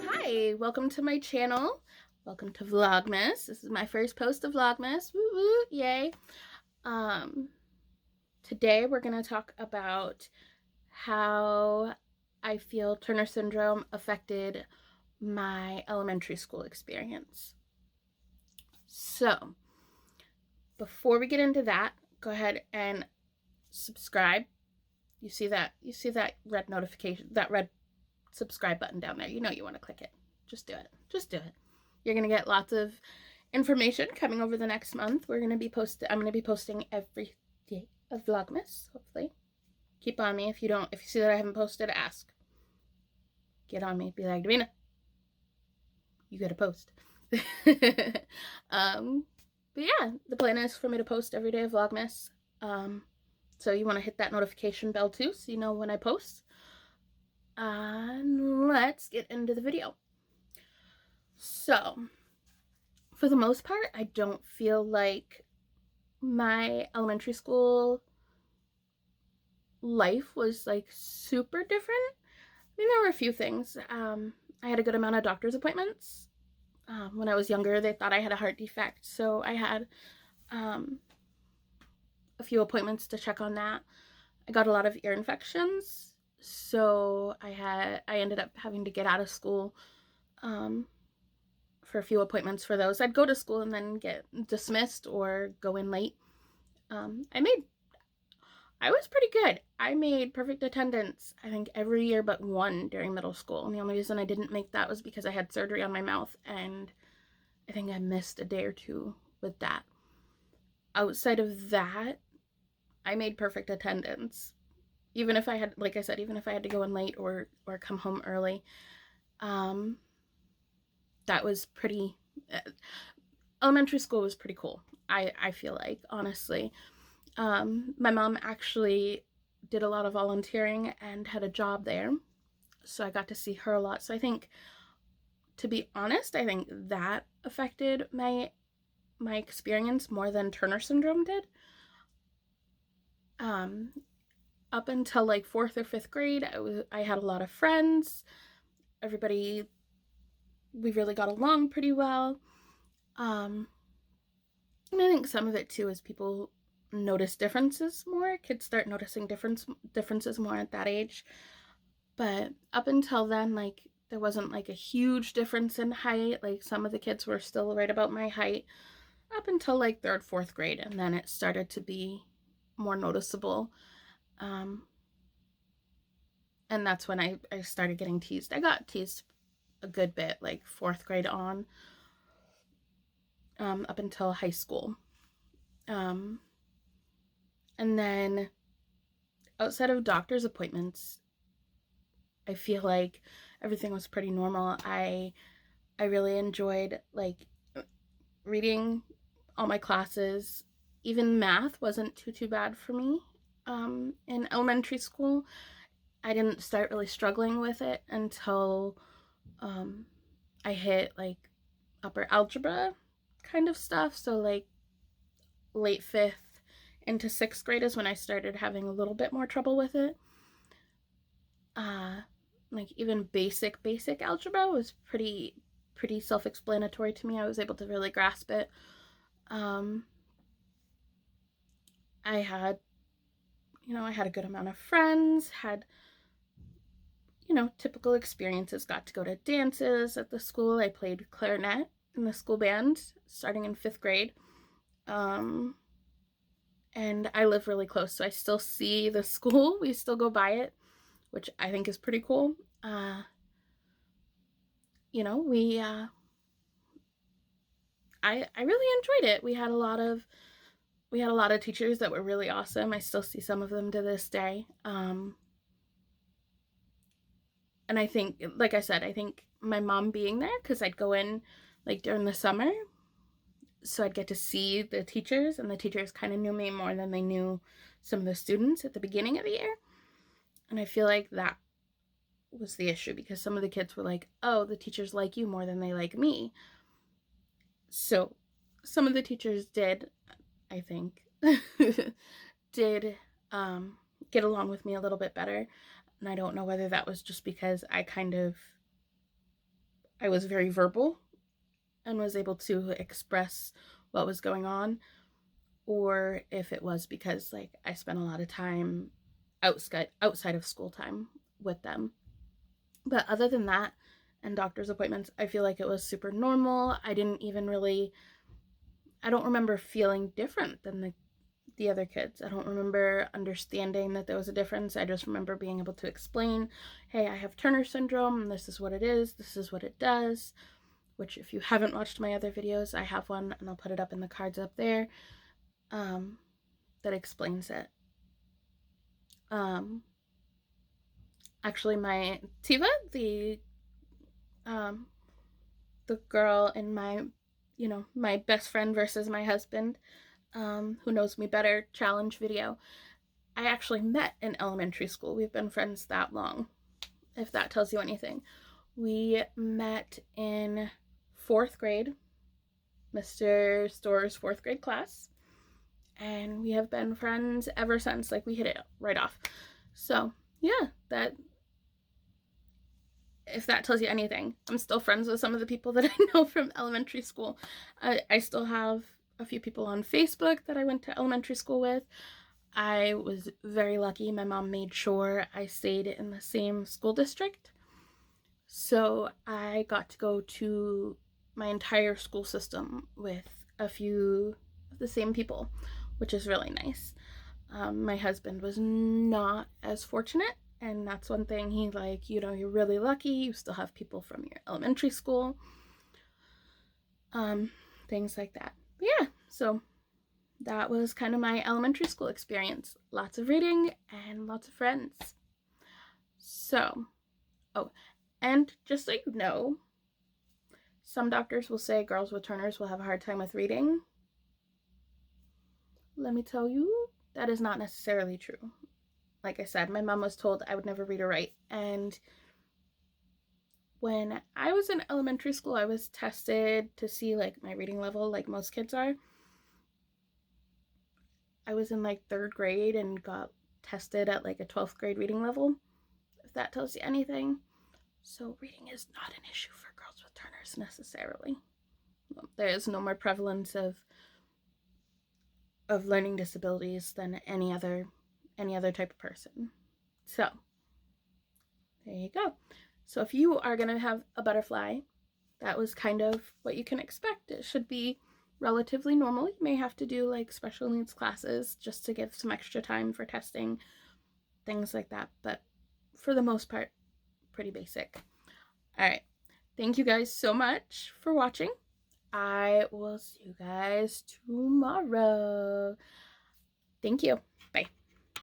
Hi, welcome to my channel. Welcome to Vlogmas. This is my first post of Vlogmas. Woo woo, yay. Today we're going to talk about how I feel Turner syndrome affected my elementary school experience. So, before we get into that, go ahead and subscribe. You see that red notification, that red subscribe button down there. You know you want to click it. Just do it. Just do it. You're going to get lots of information coming over the next month. I'm going to be posting every day of Vlogmas, hopefully. Keep on me. If you see that I haven't posted, ask. Get on me. Be like, Davina, you gotta post. But yeah, the plan is for me to post every day of Vlogmas. So you want to hit that notification bell too, so you know when I post. Let's get into the video. So, for the most part, I don't feel like my elementary school life was like super different. I mean, there were a few things. I had a good amount of doctor's appointments. When I was younger, they thought I had a heart defect, so I had a few appointments to check on that. I got a lot of ear infections, so I ended up having to get out of school for a few appointments for those. I'd go to school and then get dismissed or go in late. I was pretty good. I made perfect attendance, I think, every year but one during middle school. And the only reason I didn't make that was because I had surgery on my mouth, and I think I missed a day or two with that. Outside of that, I made perfect attendance. Even if I had, like I said, even if I had to go in late or come home early. That was pretty, elementary school was pretty cool, I feel like, honestly. My mom actually did a lot of volunteering and had a job there, so I got to see her a lot. So I think, to be honest, I think that affected my experience more than Turner syndrome did. Up until like 4th or 5th grade, I had a lot of friends. We really got along pretty well. And I think some of it too is people notice differences more. Kids start noticing differences more at that age. But up until then, like, there wasn't like a huge difference in height. Like, some of the kids were still right about my height up until like 3rd, 4th grade, and then it started to be more noticeable. And that's when I started getting teased. I got teased a good bit, like 4th grade on, up until high school. And then outside of doctor's appointments, I feel like everything was pretty normal. I really enjoyed like reading all my classes. Even math wasn't too bad for me. In elementary school, I didn't start really struggling with it until I hit like upper algebra kind of stuff. So like late 5th into 6th grade is when I started having a little bit more trouble with it. Like even basic algebra was pretty self-explanatory to me. I was able to really grasp it. I had a good amount of friends, had, typical experiences, got to go to dances at the school. I played clarinet in the school band starting in 5th grade. And I live really close, so I still see the school. We still go by it, which I think is pretty cool. I really enjoyed it. We had a lot of teachers that were really awesome. I still see some of them to this day. And I think, like I said, I think my mom being there, because I'd go in like during the summer, so I'd get to see the teachers, and the teachers kind of knew me more than they knew some of the students at the beginning of the year. And I feel like that was the issue, because some of the kids were like, oh, the teachers like you more than they like me. So some of the teachers did, I think, did get along with me a little bit better. And I don't know whether that was just because I was very verbal and was able to express what was going on, or if it was because like I spent a lot of time outside of school time with them. But other than that, and doctor's appointments, I feel like it was super normal. I don't remember feeling different than the other kids. I don't remember understanding that there was a difference. I just remember being able to explain, hey, I have Turner syndrome, and this is what it is, this is what it does. Which, if you haven't watched my other videos, I have one, and I'll put it up in the cards up there, that explains it. Um, Actually, my Tiva, um, the girl in my best friend versus my husband, who knows me better challenge video, I actually met in elementary school. We've been friends that long, if that tells you anything. We met in 4th grade, Mr. Store's 4th grade class, and we have been friends ever since. Like, we hit it right off. So yeah, that if that tells you anything, I'm still friends with some of the people that I know from elementary school. I still have a few people on Facebook that I went to elementary school with. I was very lucky. My mom made sure I stayed in the same school district, so I got to go to my entire school system with a few of the same people, which is really nice. My husband was not as fortunate, and that's one thing he like, you're really lucky. You still have people from your elementary school, things like that. But yeah, so that was kind of my elementary school experience. Lots of reading and lots of friends. So, oh, and just so you know, some doctors will say girls with Turners will have a hard time with reading. Let me tell you, that is not necessarily true. Like I said, my mom was told I would never read or write. And when I was in elementary school, I was tested to see like my reading level, like most kids are. I was in like 3rd grade and got tested at like a 12th grade reading level, if that tells you anything. So reading is not an issue for girls with Turners necessarily. There is no more prevalence of learning disabilities than any other type of person. So there you go. So if you are going to have a butterfly, that was kind of what you can expect. It should be relatively normal. You may have to do like special needs classes just to give some extra time for testing, things like that. But for the most part, pretty basic. All right. Thank you guys so much for watching. I will see you guys tomorrow. Thank you.